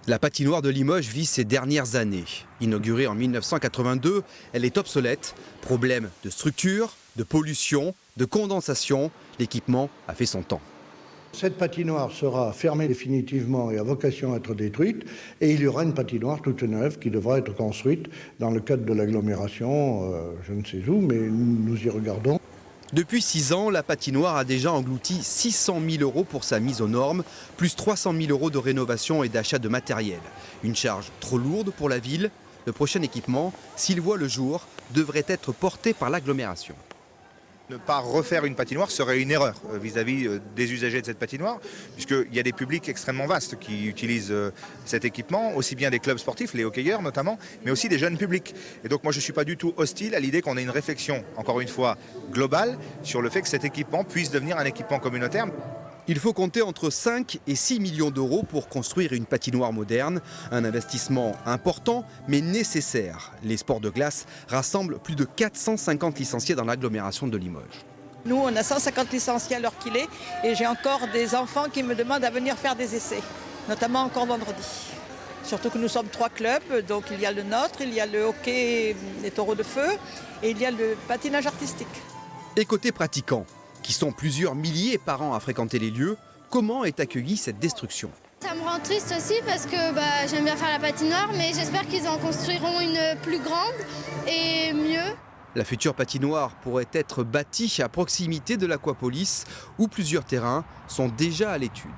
La patinoire de Limoges vit ses dernières années. Inaugurée en 1982, elle est obsolète. Problème de structure, de pollution, de condensation, l'équipement a fait son temps. Cette patinoire sera fermée définitivement et a vocation à être détruite. Et il y aura une patinoire toute neuve qui devra être construite dans le cadre de l'agglomération, je ne sais où, mais nous y regardons. Depuis 6 ans, la patinoire a déjà englouti 600 000 € pour sa mise aux normes, plus 300 000 € de rénovation et d'achat de matériel. Une charge trop lourde pour la ville. Le prochain équipement, s'il voit le jour, devrait être porté par l'agglomération. Ne pas refaire une patinoire serait une erreur vis-à-vis des usagers de cette patinoire, puisqu'il y a des publics extrêmement vastes qui utilisent cet équipement, aussi bien des clubs sportifs, les hockeyeurs notamment, mais aussi des jeunes publics. Et donc moi je ne suis pas du tout hostile à l'idée qu'on ait une réflexion, encore une fois, globale, sur le fait que cet équipement puisse devenir un équipement communautaire. Il faut compter entre 5 et 6 millions d'euros pour construire une patinoire moderne. Un investissement important, mais nécessaire. Les sports de glace rassemblent plus de 450 licenciés dans l'agglomération de Limoges. Nous, on a 150 licenciés à l'heure qu'il est et j'ai encore des enfants qui me demandent à venir faire des essais, notamment encore vendredi. Surtout que nous sommes 3 clubs, donc il y a le nôtre, il y a le hockey, les taureaux de feu et il y a le patinage artistique. Et côté pratiquants, qui sont plusieurs milliers par an à fréquenter les lieux, comment est accueillie cette destruction? Ça me rend triste aussi parce que j'aime bien faire la patinoire, mais j'espère qu'ils en construiront une plus grande et mieux. La future patinoire pourrait être bâtie à proximité de l'Aquapolis, où plusieurs terrains sont déjà à l'étude.